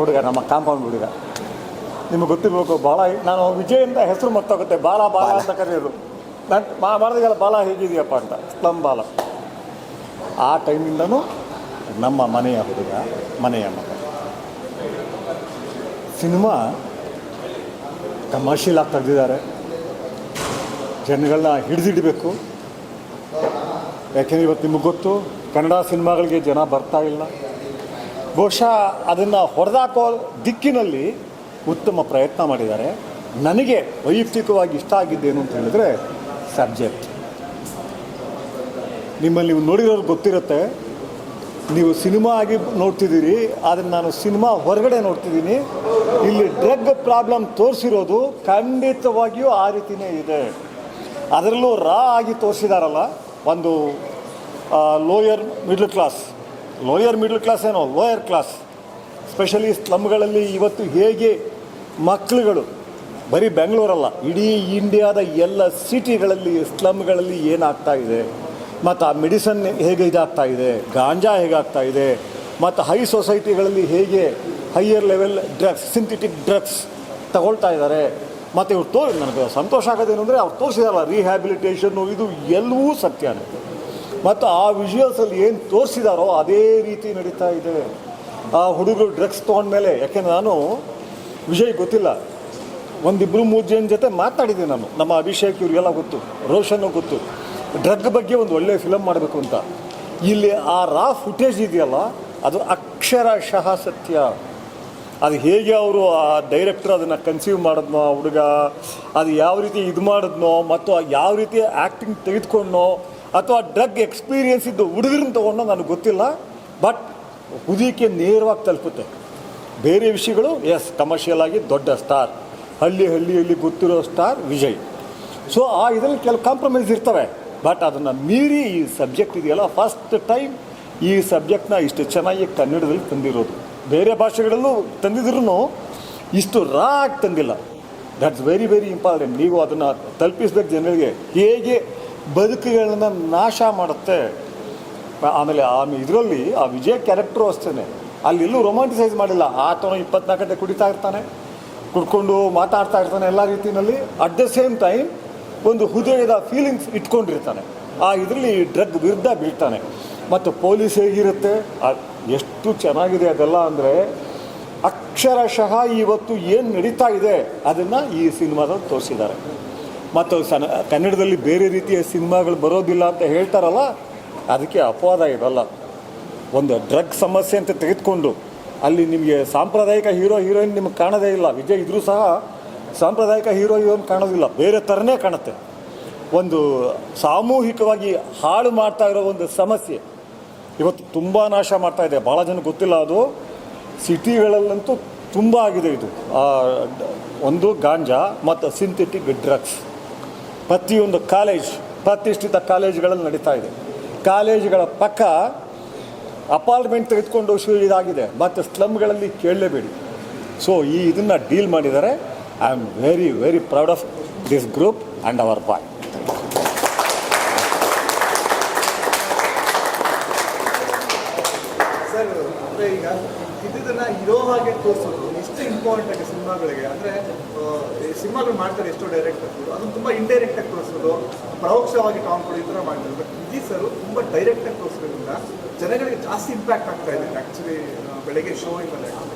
ಹುಡುಗ, ನಮ್ಮ ಕಾಂಪೌಂಡ್ ಹುಡುಗ. ನಿಮಗೆ ಗೊತ್ತಿರಬೇಕು, ಭಾಳ ನಾನು ವಿಜಯಿಂದ ಹೆಸರು ಮತ್ತೋಗುತ್ತೆ, ಬಾಲ ಬಾಲ ಅಂತ ಕರೆಯೋದು. ನಾನು ಮಾಡಿದಾಗೆಲ್ಲ ಬಾಲ ಹೇಗಿದೆಯಪ್ಪ ಅಂತ, ಸ್ಲಮ್ ಬಾಲ. ಆ ಟೈಮಿಂದನೂ ನಮ್ಮ ಮನೆಯ ಹುಡುಗ, ಮನೆಯ ಮಗ. ಸಿನಿಮಾ ಕಮರ್ಷಿಯಲ್ ಆಗಿ ತೆಗೆದಿದ್ದಾರೆ. ಜನಗಳನ್ನ ಹಿಡಿದಿಡಬೇಕು. ಯಾಕೆಂದರೆ ಇವತ್ತು ನಿಮಗೆ ಗೊತ್ತು, ಕನ್ನಡ ಸಿನಿಮಾಗಳಿಗೆ ಜನ ಬರ್ತಾ ಇಲ್ಲ. ಬಹುಶಃ ಅದನ್ನು ಹೊಡೆದಾಕೋ ದಿಕ್ಕಿನಲ್ಲಿ ಉತ್ತಮ ಪ್ರಯತ್ನ ಮಾಡಿದ್ದಾರೆ. ನನಗೆ ವೈಯಕ್ತಿಕವಾಗಿ ಇಷ್ಟ ಆಗಿದ್ದೇನು ಅಂತ ಹೇಳಿದ್ರೆ ಸಬ್ಜೆಕ್ಟ್. ನಿಮ್ಮಲ್ಲಿ ನೀವು ನೋಡಿರೋರು ಗೊತ್ತಿರುತ್ತೆ, ನೀವು ಸಿನಿಮಾ ಆಗಿ ನೋಡ್ತಿದ್ದೀರಿ, ಆದರೆ ನಾನು ಸಿನಿಮಾ ಹೊರಗಡೆ ನೋಡ್ತಿದ್ದೀನಿ. ಇಲ್ಲಿ ಡ್ರಗ್ ಪ್ರಾಬ್ಲಮ್ ತೋರಿಸಿರೋದು ಖಂಡಿತವಾಗಿಯೂ ಆ ರೀತಿಯೇ ಇದೆ. ಅದರಲ್ಲೂ ರಾ ಆಗಿ ತೋರಿಸಿದಾರಲ್ಲ, ಒಂದು ಲೋಯರ್ ಮಿಡ್ಲ್ ಕ್ಲಾಸ್ ಏನೋ ಲೋಯರ್ ಕ್ಲಾಸ್, ಸ್ಪೆಷಲಿ ಸ್ಲಮ್ಗಳಲ್ಲಿ ಇವತ್ತು ಹೇಗೆ ಮಕ್ಕಳುಗಳು, ಬರೀ ಬೆಂಗಳೂರಲ್ಲ, ಇಡೀ ಇಂಡಿಯಾದ ಎಲ್ಲ ಸಿಟಿಗಳಲ್ಲಿ ಸ್ಲಮ್ಗಳಲ್ಲಿ ಏನಾಗ್ತಾ ಇದೆ, ಮತ್ತು ಆ ಮೆಡಿಸನ್ ಹೇಗೆ ಇದಾಗ್ತಾ ಇದೆ, ಗಾಂಜಾ ಹೇಗಾಗ್ತಾ ಇದೆ, ಮತ್ತು ಹೈ ಸೊಸೈಟಿಗಳಲ್ಲಿ ಹೇಗೆ higher level drugs, synthetic drugs ತಗೊಳ್ತಾ ಇದ್ದಾರೆ. ಮತ್ತು ಇವ್ರು ನನಗೆ ಸಂತೋಷ ಆಗೋದೇನು ಅಂದರೆ ಅವ್ರು ತೋರಿಸಿದಾರಲ್ಲ, ರಿಹ್ಯಾಬಿಲಿಟೇಷನ್ನು, ಇದು ಎಲ್ಲವೂ ಸತ್ಯನೇ. ಮತ್ತು ಆ ವಿಜುವಲ್ಸಲ್ಲಿ ಏನು ತೋರಿಸಿದಾರೋ ಅದೇ ರೀತಿ ನಡೀತಾ ಇದೆ. ಆ ಹುಡುಗರು ಡ್ರಗ್ಸ್ ತೊಗೊಂಡ್ಮೇಲೆ, ಯಾಕೆಂದ್ರೆ ನಾನು ವಿಜಯ್ ಗೊತ್ತಿಲ್ಲ, ಒಂದಿಬ್ಬರು 3 ಜನ ಜೊತೆ ಮಾತಾಡಿದ್ದೀನಿ ನಾನು. ನಮ್ಮ ಅಭಿಷೇಕ್ ಇವರಿಗೆಲ್ಲ ಗೊತ್ತು, ರೋಷನ್ನು ಗೊತ್ತು, ಡ್ರಗ್ ಬಗ್ಗೆ ಒಂದು ಒಳ್ಳೆಯ ಫಿಲಮ್ ಮಾಡಬೇಕು ಅಂತ. ಇಲ್ಲಿ ಆ ರಾ ಫುಟೇಜ್ ಇದೆಯಲ್ಲ, ಅದು ಅಕ್ಷರಶಃ ಸತ್ಯ. ಅದು ಹೇಗೆ ಅವರು ಆ ಡೈರೆಕ್ಟರ್ ಅದನ್ನು ಕನ್ಸೀವ್ ಮಾಡಿದ್ನೋ, ಆ ಹುಡುಗ ಅದು ಯಾವ ರೀತಿ ಇದು ಮಾಡಿದ್ನೋ, ಮತ್ತು ಯಾವ ರೀತಿ ಆ್ಯಕ್ಟಿಂಗ್ ತೆಗೆದುಕೊಂಡೋ, ಅಥವಾ ಡ್ರಗ್ ಎಕ್ಸ್ಪೀರಿಯನ್ಸ್ ಇದ್ದು ಹುಡುಗರನ್ನ ತೊಗೊಂಡೋ ನನಗೆ ಗೊತ್ತಿಲ್ಲ. ಬಟ್ ಹುದುಗಿಕೆ ನೇರವಾಗಿ ತಲುಪುತ್ತೆ. ಬೇರೆ ವಿಷಯಗಳು ಎಸ್ ಕಮರ್ಷಿಯಲ್ ಆಗಿ ದೊಡ್ಡ ಸ್ಟಾರ್, ಹಳ್ಳಿಯಲ್ಲಿ ಗೊತ್ತಿರೋ ಸ್ಟಾರ್ ವಿಜಯ್. ಸೊ ಆ ಇದರಲ್ಲಿ ಕೆಲವು ಕಾಂಪ್ರಮೈಸ್ ಇರ್ತವೆ. ಬಟ್ ಅದನ್ನು ಮೀರಿ ಈ ಸಬ್ಜೆಕ್ಟ್ ಇದೆಯಲ್ಲ, ಫಸ್ಟ್ ಟೈಮ್ ಈ ಸಬ್ಜೆಕ್ಟ್ನ ಇಷ್ಟು ಚೆನ್ನಾಗಿ ಕನ್ನಡದಲ್ಲಿ ತಂದಿರೋದು. ಬೇರೆ ಭಾಷೆಗಳಲ್ಲೂ ತಂದಿದ್ರೂ ಇಷ್ಟು ರಾ ಆಗಿ ತಂದಿಲ್ಲ. That's very very important. ನೀವು ಅದನ್ನು ತಲುಪಿಸ್ಬೇಕು ಜನರಿಗೆ, ಹೇಗೆ ಬದುಕುಗಳನ್ನ ನಾಶ ಮಾಡುತ್ತೆ. ಆಮೇಲೆ ಇದರಲ್ಲಿ ಆ ವಿಜಯ್ ಕ್ಯಾರೆಕ್ಟ್ರು ಅಷ್ಟೇ, ಅಲ್ಲೆಲ್ಲೂ ರೊಮ್ಯಾಂಟಿಸೈಸ್ ಮಾಡಿಲ್ಲ. ಆತನು 24 ಗಂಟೆ ಕುಡಿತಾ ಇರ್ತಾನೆ, ಕುಡ್ಕೊಂಡು ಮಾತಾಡ್ತಾ ಇರ್ತಾನೆ ಎಲ್ಲ ರೀತಿಯಲ್ಲಿ. ಅಟ್ ದ ಸೇಮ್ ಟೈಮ್ ಒಂದು ಹೃದಯದ ಫೀಲಿಂಗ್ಸ್ ಇಟ್ಕೊಂಡಿರ್ತಾನೆ. ಆ ಇದರಲ್ಲಿ ಡ್ರಗ್ ವಿರುದ್ಧ ಬೀಳ್ತಾನೆ. ಮತ್ತು ಪೊಲೀಸ್ ಹೇಗಿರುತ್ತೆ, ಎಷ್ಟು ಚೆನ್ನಾಗಿದೆ ಅದೆಲ್ಲ ಅಂದರೆ, ಅಕ್ಷರಶಃ ಇವತ್ತು ಏನು ನಡೀತಾ ಇದೆ ಅದನ್ನು ಈ ಸಿನಿಮಾದಲ್ಲಿ ತೋರಿಸಿದ್ದಾರೆ. ಮತ್ತು ಕನ್ನಡದಲ್ಲಿ ಬೇರೆ ರೀತಿಯ ಸಿನಿಮಾಗಳು ಬರೋದಿಲ್ಲ ಅಂತ ಹೇಳ್ತಾರಲ್ಲ, ಅದಕ್ಕೆ ಅಪವಾದ ಇದಲ್ಲ. ಒಂದು ಡ್ರಗ್ ಸಮಸ್ಯೆ ಅಂತ ತೆಗೆದುಕೊಂಡು ಅಲ್ಲಿ ನಿಮಗೆ ಸಾಂಪ್ರದಾಯಿಕ ಹೀರೋಯಿನ್ ನಿಮಗೆ ಕಾಣೋದೇ ಇಲ್ಲ. ವಿಜಯ್ ಇದ್ರೂ ಸಹ ಸಾಂಪ್ರದಾಯಿಕ ಹೀರೋಯಿನ್ ಕಾಣೋದಿಲ್ಲ, ಬೇರೆ ಥರನೇ ಕಾಣುತ್ತೆ. ಒಂದು ಸಾಮೂಹಿಕವಾಗಿ ಹಾಳು ಮಾಡ್ತಾ ಇರೋ ಒಂದು ಸಮಸ್ಯೆ ಇವತ್ತು ತುಂಬ ನಾಶ ಮಾಡ್ತಾ ಇದೆ. ಭಾಳ ಜನ ಗೊತ್ತಿಲ್ಲ, ಅದು ಸಿಟಿಗಳಲ್ಲಂತೂ ತುಂಬ ಆಗಿದೆ ಇದು. ಒಂದು ಗಾಂಜಾ ಮತ್ತು ಸಿಂಥೆಟಿಕ್ ಡ್ರಗ್ಸ್ ಪ್ರತಿಯೊಂದು ಪ್ರತಿಷ್ಠಿತ ಕಾಲೇಜುಗಳಲ್ಲಿ ನಡೀತಾ ಇದೆ. ಕಾಲೇಜುಗಳ ಪಕ್ಕ ಅಪಾರ್ಟ್ಮೆಂಟ್ ತೆಗೆದುಕೊಂಡು ಇದಾಗಿದೆ. ಮತ್ತು ಸ್ಲಮ್ಗಳಲ್ಲಿ ಕೇಳಲೇಬೇಡಿ. ಸೊ ಇದನ್ನು ಡೀಲ್ ಮಾಡಿದ್ದಾರೆ. I am very very proud of this group and our boy. Sir, ಅಂದರೆ ಈಗ ಇದನ್ನು ಇರೋ ಹಾಗೆ ತೋರಿಸೋದು ಎಷ್ಟು ಇಂಪಾರ್ಟೆಂಟ್ ಆಗಿ ಸಿನಿಮಾಗಳಿಗೆ. ಅಂದರೆ ಸಿನಿಮಾಗಳು ಮಾಡ್ತಾರೆ ಎಷ್ಟೋ ಡೈರೆಕ್ಟರ್ಗಳು, ಅದನ್ನು ತುಂಬ ಇಂಡೈರೆಕ್ಟಾಗಿ ತೋರಿಸೋದು, ಪರೋಕ್ಷವಾಗಿ ಟಾಂಗ್ಗಳು ಈ ಥರ ಮಾಡ್ತಾರೆ. ಬಟ್ ವಿಜಯ್ ಸರ್ ತುಂಬ ಡೈರೆಕ್ಟಾಗಿ ತೋರಿಸೋದ್ರಿಂದ ಜನಗಳಿಗೆ ಜಾಸ್ತಿ ಇಂಪ್ಯಾಕ್ಟ್ ಆಗ್ತಾ ಇದೆ. ಆ್ಯಕ್ಚುಲಿ ಬೆಳಗ್ಗೆ ಶೋಯಿಂಗಲ್ಲೇ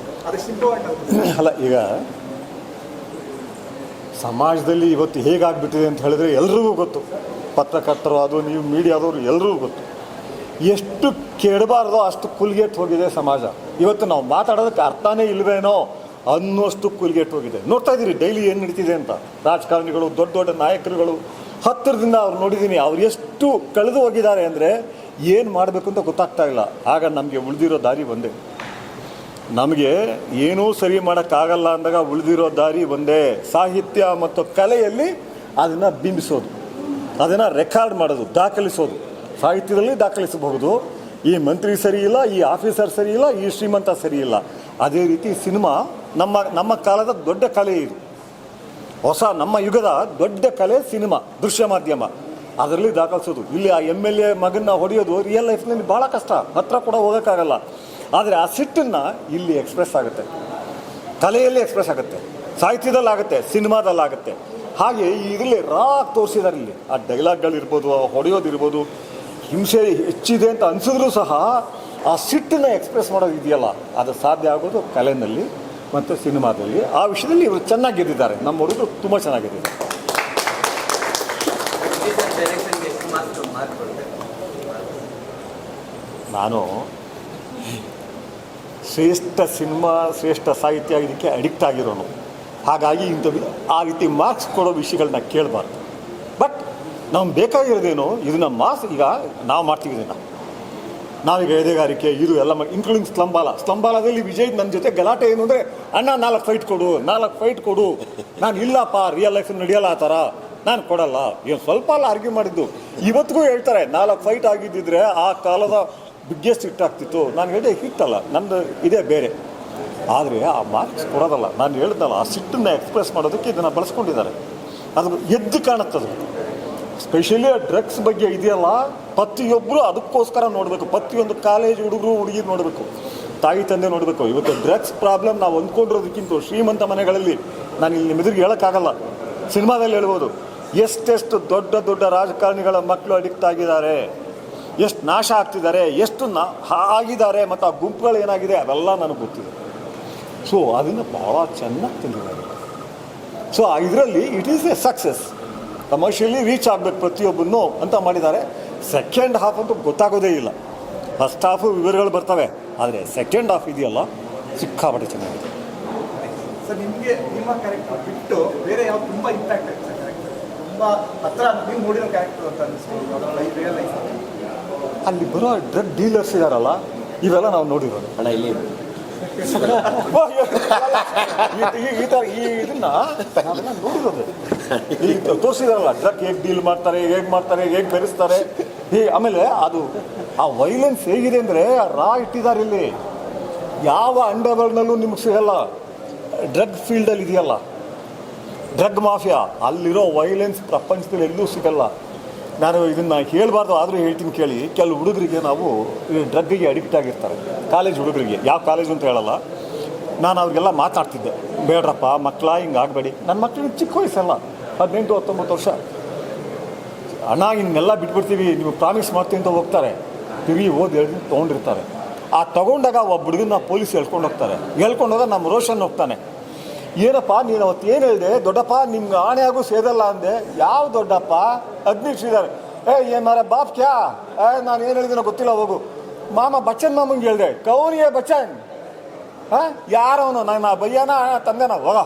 ಅದೆಷ್ಟು ಇಂಪಾರ್ಟೆಂಟ್ ಆಗುತ್ತೆ. ಅಲ್ಲ, ಈಗ ಸಮಾಜದಲ್ಲಿ ಇವತ್ತು ಹೇಗಾಗ್ಬಿಟ್ಟಿದೆ ಅಂತ ಹೇಳಿದ್ರೆ ಎಲ್ರಿಗೂ ಗೊತ್ತು. ಪತ್ರಕರ್ತರು, ಅದು ನೀವು ಮೀಡಿಯಾದವರು ಎಲ್ರಿಗೂ ಗೊತ್ತು. ಎಷ್ಟು ಕೆಡಬಾರ್ದೋ ಅಷ್ಟು ಕುಲ್ಗೆಟ್ ಹೋಗಿದೆ ಸಮಾಜ. ಇವತ್ತು ನಾವು ಮಾತಾಡೋದಕ್ಕೆ ಅರ್ಥನೇ ಇಲ್ವೇನೋ ಅನ್ನೋಷ್ಟು ಕುಲ್ಗೆಟ್ ಹೋಗಿದೆ. ನೋಡ್ತಾ ಇದ್ದೀರಿ ಡೈಲಿ ಏನು ನಡೀತಿದೆ ಅಂತ. ರಾಜಕಾರಣಿಗಳು, ದೊಡ್ಡ ದೊಡ್ಡ ನಾಯಕರುಗಳು ಹತ್ತಿರದಿಂದ ಅವ್ರು ನೋಡಿದ್ದೀನಿ. ಅವ್ರು ಎಷ್ಟು ಕಳೆದು ಹೋಗಿದ್ದಾರೆ ಅಂದರೆ ಏನು ಮಾಡಬೇಕು ಅಂತ ಗೊತ್ತಾಗ್ತಾ ಇಲ್ಲ. ಆಗ ನಮಗೆ ಉಳಿದಿರೋ ದಾರಿ ಒಂದೇ. ನಮಗೆ ಏನೂ ಸರಿ ಮಾಡೋಕ್ಕಾಗಲ್ಲ ಅಂದಾಗ ಉಳಿದಿರೋ ದಾರಿ ಒಂದೇ, ಸಾಹಿತ್ಯ ಮತ್ತು ಕಲೆಯಲ್ಲಿ ಅದನ್ನು ಬಿಂಬಿಸೋದು, ಅದನ್ನು ರೆಕಾರ್ಡ್ ಮಾಡೋದು, ದಾಖಲಿಸೋದು. ಸಾಹಿತ್ಯದಲ್ಲಿ ದಾಖಲಿಸಬಹುದು, ಈ ಮಂತ್ರಿ ಸರಿ ಇಲ್ಲ, ಈ ಆಫೀಸರ್ ಸರಿ ಇಲ್ಲ, ಈ ಶ್ರೀಮಂತ ಸರಿ ಇಲ್ಲ. ಅದೇ ರೀತಿ ಸಿನಿಮಾ ನಮ್ಮ ಕಾಲದ ದೊಡ್ಡ ಕಲೆ ಇದು. ನಮ್ಮ ಯುಗದ ದೊಡ್ಡ ಕಲೆ ಸಿನಿಮಾ, ದೃಶ್ಯ ಮಾಧ್ಯಮ. ಅದರಲ್ಲಿ ದಾಖಲಿಸೋದು. ಇಲ್ಲಿ ಆ MLA ಮಗನ್ನ ಹೊಡೆಯೋದು ರಿಯಲ್ ಲೈಫ್ನಲ್ಲಿ ಭಾಳ ಕಷ್ಟ, ಹತ್ರ ಕೂಡ ಹೋಗೋಕ್ಕಾಗಲ್ಲ. ಆದರೆ ಆ ಸಿಟ್ಟನ್ನು ಇಲ್ಲಿ ಎಕ್ಸ್ಪ್ರೆಸ್ ಆಗುತ್ತೆ, ಕಲೆಯಲ್ಲಿ ಎಕ್ಸ್ಪ್ರೆಸ್ ಆಗುತ್ತೆ, ಸಾಹಿತ್ಯದಲ್ಲಾಗುತ್ತೆ, ಸಿನಿಮಾದಲ್ಲಾಗುತ್ತೆ. ಹಾಗೆ ಇದರಲ್ಲಿ ತೋರಿಸಿದ್ದಾರೆ ಇಲ್ಲಿ. ಆ ಡೈಲಾಗ್ಗಳಿರ್ಬೋದು, ಆ ಹೊಡೆಯೋದಿರ್ಬೋದು, ಹಿಂಸೆ ಹೆಚ್ಚಿದೆ ಅಂತ ಅನಿಸಿದ್ರೂ ಸಹ ಆ ಸಿಟ್ಟನ್ನು ಎಕ್ಸ್ಪ್ರೆಸ್ ಮಾಡೋದು ಇದೆಯಲ್ಲ, ಅದು ಸಾಧ್ಯ ಆಗೋದು ಕಲೆಯಲ್ಲಿ ಮತ್ತು ಸಿನಿಮಾದಲ್ಲಿ. ಆ ವಿಷಯದಲ್ಲಿ ಇವರು ಚೆನ್ನಾಗಿ ಗೆದ್ದಿದ್ದಾರೆ, ನಮ್ಮ ಹುಡುಗರು ತುಂಬ ಚೆನ್ನಾಗಿದ್ದಾರೆ. ನಾನು ಶ್ರೇಷ್ಠ ಸಿನಿಮಾ, ಶ್ರೇಷ್ಠ ಸಾಹಿತ್ಯ ಇದಕ್ಕೆ ಅಡಿಕ್ಟ್ ಆಗಿರೋನು. ಹಾಗಾಗಿ ಆ ರೀತಿ ಮಾರ್ಕ್ಸ್ ಕೊಡೋ ವಿಷಯಗಳನ್ನ ಕೇಳಬಾರ್ದು. ಬಟ್ ನಮ್ಗೆ ಬೇಕಾಗಿರೋದೇನು, ಇದನ್ನ ಮಾರ್ಕ್ಸ್ ಈಗ ನಾವು ಮಾಡ್ತೀವಿ. ಇದನ್ನು ನಾವೀಗ ಎದೆಗಾರಿಕೆ ಇದು ಎಲ್ಲ ಇನ್ಕ್ಲೂಡಿಂಗ್ ಸ್ಲಂಬಾಲದಲ್ಲಿ ವಿಜಯ್ ನನ್ನ ಜೊತೆ ಗಲಾಟೆ ಏನು ಅಂದರೆ, ಅಣ್ಣ 4 ಫೈಟ್ ಕೊಡು. ನಾನು ಇಲ್ಲಪ್ಪ, ರಿಯಲ್ ಲೈಫ್ ನಡೆಯಲ್ಲ ಆ ಥರ, ನಾನು ಕೊಡಲ್ಲ. ಏನು ಸ್ವಲ್ಪ ಅಲ್ಲ ಆರ್ಗ್ಯೂ ಮಾಡಿದ್ದು. ಇವತ್ತಿಗೂ ಹೇಳ್ತಾರೆ 4 ಫೈಟ್ ಆಗಿದ್ದಿದ್ರೆ ಆ ಕಾಲದ ಬಿಗ್ಗೆಸ್ಟ್ ಹಿಟ್ ಆಗ್ತಿತ್ತು. ನಾನು ಹೇಳಿದೆ ಹಿಟ್ಟಲ್ಲ, ನಂದು ಇದೇ ಬೇರೆ. ಆದರೆ ಆ ಮಾರ್ಕ್ಸ್ ಕೊಡೋದಲ್ಲ. ನಾನು ಹೇಳಿದ್ನಲ್ಲ, ಆ ಸಿಟ್ಟನ್ನು ಎಕ್ಸ್ಪ್ರೆಸ್ ಮಾಡೋದಕ್ಕೆ ಇದನ್ನು ಬಳಸ್ಕೊಂಡಿದ್ದಾರೆ. ಅದು ಎದ್ದು ಕಾಣುತ್ತದು. ಸ್ಪೆಷಲಿ ಡ್ರಗ್ಸ್ ಬಗ್ಗೆ ಇದೆಯಲ್ಲ, ಪ್ರತಿಯೊಬ್ಬರು ಅದಕ್ಕೋಸ್ಕರ ನೋಡಬೇಕು. ಪ್ರತಿಯೊಂದು ಕಾಲೇಜ್ ಹುಡುಗರು ಹುಡುಗಿ ನೋಡಬೇಕು, ತಾಯಿ ತಂದೆ ನೋಡಬೇಕು. ಇವತ್ತು ಡ್ರಗ್ಸ್ ಪ್ರಾಬ್ಲಮ್ ನಾವು ಅಂದ್ಕೊಂಡಿರೋದಕ್ಕಿಂತ ಶ್ರೀಮಂತ ಮನೆಗಳಲ್ಲಿ, ನಾನು ಇಲ್ಲಿ ನಿಮ್ಮೆದುರಿಗೆ ಹೇಳೋಕ್ಕಾಗಲ್ಲ, ಸಿನಿಮಾದಲ್ಲಿ ಹೇಳ್ಬೋದು, ಎಷ್ಟೆಷ್ಟು ದೊಡ್ಡ ದೊಡ್ಡ ರಾಜಕಾರಣಿಗಳ ಮಕ್ಕಳು ಅಡಿಕ್ಟ್ ಆಗಿದ್ದಾರೆ, ಎಷ್ಟು ನಾಶ ಆಗ್ತಿದ್ದಾರೆ, ಎಷ್ಟು ಆಗಿದ್ದಾರೆ, ಮತ್ತು ಆ ಗುಂಪುಗಳು ಏನಾಗಿದೆ ಅವೆಲ್ಲ ನನಗೆ ಗೊತ್ತಿದೆ. ಸೊ ಅದನ್ನು ಭಾಳ ಚೆನ್ನಾಗಿ ತಂದಿದ್ದಾರೆ. ಸೊ ಇದರಲ್ಲಿ it is A success. Commercially reach ಆಗಬೇಕು ಪ್ರತಿಯೊಬ್ಬನ್ನು ಅಂತ ಮಾಡಿದ್ದಾರೆ. ಸೆಕೆಂಡ್ ಹಾಫ್ ಅಂತೂ ಗೊತ್ತಾಗೋದೇ ಇಲ್ಲ. ಫಸ್ಟ್ ಹಾಫು ವಿವರಗಳು ಬರ್ತವೆ, ಆದರೆ ಸೆಕೆಂಡ್ ಹಾಫ್ ಇದೆಯಲ್ಲ ಸಿಕ್ಕಾಪಟ್ಟೆ ಚೆನ್ನಾಗಿದೆ. ಸರ್, ನಿಮಗೆ ನಿಮ್ಮ ಕ್ಯಾರೆಕ್ಟರ್ ಬಿಟ್ಟು ಬೇರೆ ಯಾವ ತುಂಬ ಇಂಪ್ಯಾಕ್ಟ್ ಆಗಿದೆ ಸರ್? ಕ್ಯಾರೆಕ್ಟರ್ ತುಂಬ ಹತ್ರ ನೀವು ನೋಡಿರೋ ಕ್ಯಾರೆಕ್ಟರ್ ಅಂತ ಅನಿಸ್ಬೋದು ರಿಯಲ್ ಲೈಫ್. ಅಲ್ಲಿ ಬರೋ ಡ್ರಗ್ ಡೀಲರ್ಸ್ ಇದಾರಲ್ಲ, ಇವೆಲ್ಲ ನಾವು ನೋಡಿರೋದು. ಅಣ್ಣ ಇಲ್ಲಿ ಈ ಥರ ಇದನ್ನ ನಾವೆಲ್ಲ ನೋಡಿರೋದು. ಈಗ ತೋರಿಸಿದಾರಲ್ಲ, ಡ್ರಗ್ ಹೇಗೆ ಡೀಲ್ ಮಾಡ್ತಾರೆ, ಹೇಗೆ ಬೆರೆಸ್ತಾರೆ. ಆಮೇಲೆ ಅದು ಆ ವೈಲೆನ್ಸ್ ಹೇಗಿದೆ ಅಂದರೆ ಇಟ್ಟಿದ್ದಾರೆ ಇಲ್ಲಿ. ಯಾವ ಅಂಡರ್ವರ್ಲ್ಡ್ನಲ್ಲೂ ನಿಮ್ಗೆ ಸಿಗಲ್ಲ. ಡ್ರಗ್ ಫೀಲ್ಡಲ್ಲಿ ಇದೆಯಲ್ಲ, ಡ್ರಗ್ ಮಾಫಿಯಾ, ಅಲ್ಲಿರೋ ವೈಲೆನ್ಸ್ ಪ್ರಪಂಚದಲ್ಲಿ ಎಲ್ಲೂ ಸಿಗಲ್ಲ. ನಾನು ಇದನ್ನು ಹೇಳಬಾರ್ದು, ಆದರೂ ಹೇಳ್ತೀನಿ ಕೇಳಿ. ಕೆಲವು ಹುಡುಗರಿಗೆ ನಾವು ಡ್ರಗ್ಗಿಗೆ ಅಡಿಕ್ಟ್ ಆಗಿರ್ತಾರೆ, ಕಾಲೇಜ್ ಹುಡುಗರಿಗೆ. ಯಾವ ಕಾಲೇಜು ಅಂತ ಹೇಳಲ್ಲ. ನಾನು ಅವ್ರಿಗೆಲ್ಲ ಮಾತಾಡ್ತಿದ್ದೆ, ಬೇಡ್ರಪ್ಪ ಮಕ್ಕಳ ಹಿಂಗೆ ಆಗಬೇಡಿ. ನನ್ನ ಮಕ್ಕಳಿಗೆ ಚಿಕ್ಕ ವಯಸ್ಸಲ್ಲ, 18-19 ವರ್ಷ. ಅಣ್ಣ ಇನ್ನೆಲ್ಲ ಬಿಟ್ಬಿಡ್ತೀವಿ, ನೀವು ಪ್ರಾಮಿಸ್ ಮಾಡ್ತೀವಿ ಅಂತ ಹೋಗ್ತಾರೆ. ತಿರುಗಿ ಓದಿ ತೊಗೊಂಡಿರ್ತಾರೆ. ಆ ತೊಗೊಂಡಾಗ ಒಬ್ಬ ಹುಡುಗನ ಪೊಲೀಸ್ ಹೇಳ್ಕೊಂಡೋಗ ನಮ್ಮ ರೋಷನ್ ಹೋಗ್ತಾನೆ. ಏನಪ್ಪ ನೀನು ಅವತ್ತು ಏನು ಹೇಳಿದೆ ದೊಡ್ಡಪ್ಪ, ನಿಮ್ಗೆ ಆಣೆ ಆಗು ಸೇದಲ್ಲ ಅಂದೆ. ಯಾವ ದೊಡ್ಡಪ್ಪ? ಅಗ್ನಿಶ್ರೀದಾರೆ. ಏನು ಮಾರ ಬಾಪ್ ಕ್ಯಾ? ನಾನು ಏನು ಹೇಳಿದ್ದೀನೋ ಗೊತ್ತಿಲ್ಲ, ಹೋಗು. ಬಚ್ಚನ್ ಮಾಮಂಗೆ ಹೇಳಿದೆ, ಕೌನಿಯೇ ಬಚ್ಚನ್. ಯಾರವನು? ನಾನು ಬಯ್ಯನ ತಂದೆನ? ಹೋಗ.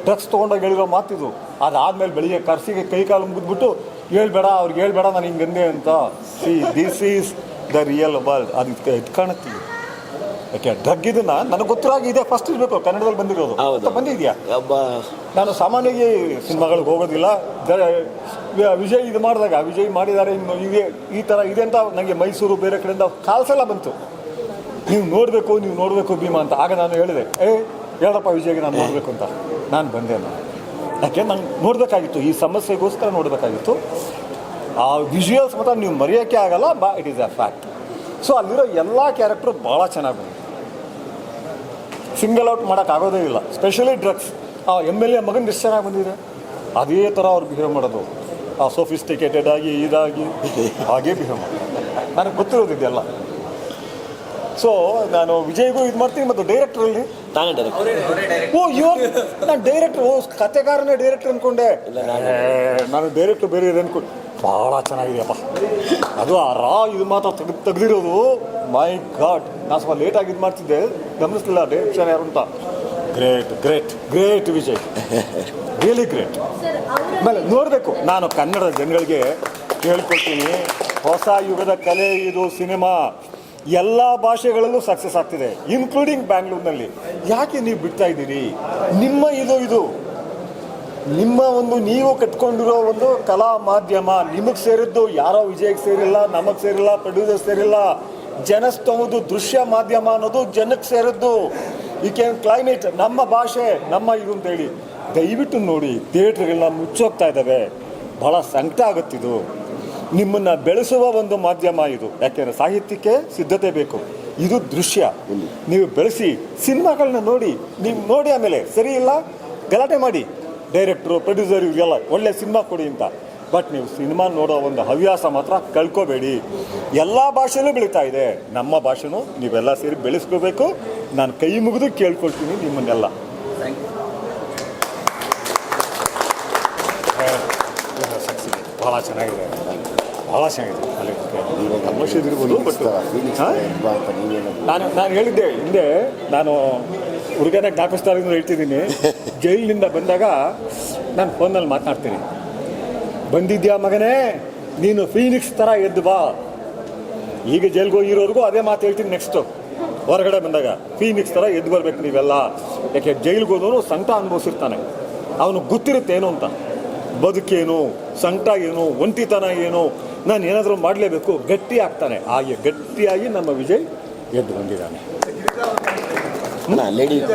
ಡ್ರಗ್ಸ್ ತೊಗೊಂಡೋಗಿ ಹೇಳಿರೋ ಮಾತಿದು. ಅದಾದಮೇಲೆ ಬೆಳಿಗ್ಗೆ ಕರ್ಸಿಗೆ ಕೈ ಕಾಲು ಮುಗಿದ್ಬಿಟ್ಟು ಹೇಳ್ಬೇಡ, ಅವ್ರಿಗೆ ಹೇಳ್ಬೇಡ ನಾನು ಹಿಂಗಂದೆ ಅಂತ. This is the real world. ಅದು ಇದು ಕಾಣುತ್ತೀವಿ. ಯಾಕೆ ಡ್ರಗ್ ಇದನ್ನ ನನಗೆ ಗೊತ್ತಿರಾಗಿ ಇದೆ ಫಸ್ಟ್ ಇರಬೇಕು. ಕನ್ನಡದಲ್ಲಿ ಬಂದಿರೋದು ಬಂದಿದೆಯಾ? ನಾನು ಸಾಮಾನ್ಯವಾಗಿ ಸಿನಿಮಾಗಳಿಗೆ ಹೋಗೋದಿಲ್ಲ. ವಿಜಯ್ ಇದು ಮಾಡಿದಾಗ, ವಿಜಯ್ ಮಾಡಿದ್ದಾರೆ ಇನ್ನು ಇದೆ ಈ ಥರ ಇದೆ ಅಂತ ನನಗೆ ಮೈಸೂರು ಬೇರೆ ಕಡೆಯಿಂದ ಕಾಲ್ಸ್ ಎಲ್ಲ ಬಂತು. ನೀವು ನೋಡಬೇಕು ಭೀಮಾ ಅಂತ. ಆಗ ನಾನು ಹೇಳಿದೆ, ಹೇಳಪ್ಪ ವಿಜಯ್ಗೆ ನಾನು ನೋಡಬೇಕು ಅಂತ. ನಾನು ಬಂದೆ. ಯಾಕೆ ನಂಗೆ ನೋಡಬೇಕಾಗಿತ್ತು, ಈ ಸಮಸ್ಯೆಗೋಸ್ಕರ ನೋಡಬೇಕಾಗಿತ್ತು. ಆ ವಿಜುವಲ್ಸ್ ಮಾತ್ರ ನೀವು ಮರೆಯೋಕ್ಕೆ ಆಗಲ್ಲ. It is a fact. So ಅಲ್ಲಿರೋ ಎಲ್ಲ ಕ್ಯಾರೆಕ್ಟ್ರು ಭಾಳ ಚೆನ್ನಾಗಿ ಬಂದಿದೆ. ಸಿಂಗಲ್ ಔಟ್ ಮಾಡೋಕ್ಕಾಗೋದೇ ಇಲ್ಲ. Specially drugs. ಆ MLA ಮಗನ ಎಷ್ಟು ಚೆನ್ನಾಗಿ ಬಂದಿದೆ. ಅದೇ ಥರ ಅವ್ರು ಬಿಹೇವ್ ಮಾಡೋದು, ಆ ಸೋಫಿಸ್ಟಿಕೇಟೆಡ್ ಆಗಿ ಇದಾಗಿ ಹಾಗೇ ಬಿಹೇವ್ ಮಾಡೋದು. ನನಗೆ ಗೊತ್ತಿರೋದಿದೆಯಲ್ಲ. ಸೊ ನಾನು ವಿಜಯ್ಗೂ ಇದು ಮಾಡ್ತೀನಿ. ಮತ್ತು ಡೈರೆಕ್ಟ್ರಲ್ಲಿ ತಾನೇ ಡೈರೆಕ್ಟ್. ನಾನು ಡೈರೆಕ್ಟ್ರು, ಕಥೆಗಾರನೇ ಡೈರೆಕ್ಟ್ರ್ ಅಂದ್ಕೊಂಡೆ. ನಾನು ಡೈರೆಕ್ಟ್ರು ಬೇರೆ ಇದೆ ಅಂದ್ಕೊಂಡು. ಭಾಳ ಚೆನ್ನಾಗಿದೆಯಪ್ಪ ಅದು. ಆ ಇದು ಮಾತ್ರ ತೆಗೆದಿರೋದು. ಮೈ ಗಾಡ್, ನಾನು ಸ್ವಲ್ಪ ಲೇಟಾಗಿ ಇದು ಮಾಡ್ತಿದ್ದೆ, ಗಮನಿಸಲಿಲ್ಲ ಡೈರೆಕ್ಷನ್ ಯಾರು ಅಂತ. Great Vijay, really great. ಆಮೇಲೆ ನೋಡಬೇಕು. ನಾನು ಕನ್ನಡದ ಜನಗಳಿಗೆ ಕೇಳ್ಕೊಳ್ತೀನಿ, ಹೊಸ ಯುಗದ ಕಲೆ ಇದು ಸಿನಿಮಾ. ಎಲ್ಲ ಭಾಷೆಗಳಲ್ಲೂ ಸಕ್ಸಸ್ ಆಗ್ತಿದೆ, ಇನ್ಕ್ಲೂಡಿಂಗ್ ಬ್ಯಾಂಗ್ಳೂರಿನಲ್ಲಿ. ಯಾಕೆ ನೀವು ಬಿಡ್ತಾ ಇದ್ದೀರಿ? ನಿಮ್ಮ ಇದು ನಿಮ್ಮ ನೀವು ಕಟ್ಕೊಂಡಿರೋ ಒಂದು ಕಲಾ ಮಾಧ್ಯಮ ನಿಮಗೆ ಸೇರಿದ್ದು. ಯಾರೋ ವಿಜಯ್ಗೆ ಸೇರಿಲ್ಲ, ನಮಗೆ ಸೇರಿಲ್ಲ, ಪ್ರೊಡ್ಯೂಸರ್ ಸೇರಿಲ್ಲ. ಜನಸ್ತಂಭದ್ದು ದೃಶ್ಯ ಮಾಧ್ಯಮ ಅನ್ನೋದು ಜನಕ್ಕೆ ಸೇರಿದ್ದು. ಈ ಕ್ಯಾನ್ ಕ್ಲೈಮೇಟ್ ನಮ್ಮ ಭಾಷೆ ನಮ್ಮ ಇದು ಅಂತೇಳಿ ದಯವಿಟ್ಟು ನೋಡಿ. ಥಿಯೇಟ್ರ್ಗಳನ್ನ ಮುಚ್ಚೋಗ್ತಾ ಇದ್ದಾವೆ. ಭಾಳ ಸಂಕಟ ಆಗುತ್ತಿದ್ದು. ನಿಮ್ಮನ್ನು ಬೆಳೆಸುವ ಒಂದು ಮಾಧ್ಯಮ ಇದು. ಯಾಕೆಂದರೆ ಸಾಹಿತ್ಯಕ್ಕೆ ಸಿದ್ಧತೆ ಬೇಕು, ಇದು ದೃಶ್ಯ ನೀವು ಬೆಳೆಸಿ ಸಿನಿಮಾಗಳನ್ನ ನೋಡಿ ನೀವು ನೋಡಿ ಆಮೇಲೆ ಸರಿ ಇಲ್ಲ ಗಲಾಟೆ ಮಾಡಿ ಡೈರೆಕ್ಟ್ರು ಪ್ರೊಡ್ಯೂಸರ್ ಇವರಿಗೆಲ್ಲ ಒಳ್ಳೆ ಸಿನಿಮಾ ಕೊಡಿ ಅಂತ. ಬಟ್ ನೀವು ಸಿನಿಮಾ ನೋಡೋ ಒಂದು ಹವ್ಯಾಸ ಮಾತ್ರ ಕಳ್ಕೋಬೇಡಿ. ಎಲ್ಲ ಭಾಷೆನೂ ಬೆಳೀತಾ ಇದೆ, ನಮ್ಮ ಭಾಷೆನೂ ನೀವೆಲ್ಲ ಸೇರಿ ಬೆಳೆಸ್ಕೋಬೇಕು. ನಾನು ಕೈ ಮುಗಿದು ಕೇಳ್ಕೊಳ್ತೀನಿ ನಿಮ್ಮನ್ನೆಲ್ಲ. ಭಾಳ ಚೆನ್ನಾಗಿದೆ, ಭಾಳ ಚೆನ್ನಾಗಿದೆ. ಅಲ್ಲಿ ತಮಾಷೆ ಇರ್ಬೋದು. ಬಟ್ ನಾನು ಹೇಳಿದ್ದೆ ಹಿಂದೆ, ನಾನು ಹುಡುಗನ ಜ್ಞಾಪಿಸ್ತಾರಿಂದ ಹೇಳ್ತಿದ್ದೀನಿ, ಜೈಲಿನಿಂದ ಬಂದಾಗ ನಾನು ಫೋನಲ್ಲಿ ಮಾತನಾಡ್ತೀನಿ, ಬಂದಿದ್ಯಾ ಮಗನೇ ನೀನು ಫೀನಿಕ್ಸ್ ಥರ ಎದ್ದು ಬಾ. ಈಗ ಜೈಲ್ಗೆ ಹೋಗಿರೋರ್ಗೂ ಅದೇ ಮಾತು ಹೇಳ್ತೀನಿ. ನೆಕ್ಸ್ಟು ಹೊರಗಡೆ ಬಂದಾಗ ಫೀನಿಕ್ಸ್ ಥರ ಎದ್ದು ಬರ್ಬೇಕು ನೀವೆಲ್ಲ. ಯಾಕೆ ಜೈಲ್ಗೆ ಹೋದವನು ಸಂಕಟ ಅನುಭವಿಸಿರ್ತಾನೆ, ಅವನು ಗೊತ್ತಿರುತ್ತೆ ಏನು ಅಂತ, ಬದುಕೇನು, ಸಂಕಟ ಏನು, ಒಂಟಿತನ ಏನು, ನಾನು ಏನಾದರೂ ಮಾಡಲೇಬೇಕು, ಗಟ್ಟಿ ಆಗ್ತಾನೆ. ಹಾಗೆ ಗಟ್ಟಿಯಾಗಿ ನಮ್ಮ ವಿಜಯ್ ಎದ್ದು ಬಂದಿದ್ದಾನೆ.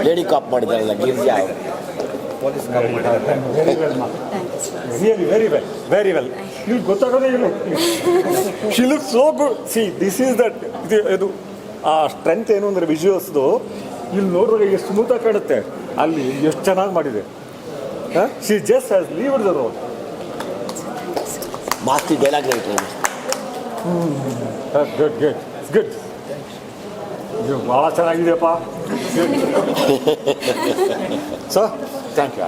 ಲೇಡಿ ಕಾಪ್ ಮಾಡಿದಾರಲ್ಲ ಗಿರಿಜಾ ವೆರಿ ವೆಲ್ ಇಲ್ಲಿ ಗೊತ್ತಾಗೋದೇ ಇಲ್ಲ. She look so good. See this is that ಇದು ಆ ಸ್ಟ್ರೆಂತ್ ಏನು ಅಂದರೆ ವಿಜುವಲ್ಸ್ದು ಇಲ್ಲಿ ನೋಡುವಾಗ ಎಷ್ಟು ಸ್ಮೂತಾಗಿ ಕಾಣುತ್ತೆ, ಅಲ್ಲಿ ಎಷ್ಟು ಚೆನ್ನಾಗಿ ಮಾಡಿದೆ. She just has lived the role. Masti dialogue writer good good good. ಇದು ಭಾಳ ಚೆನ್ನಾಗಿದೆಯಪ್ಪ. So thank you.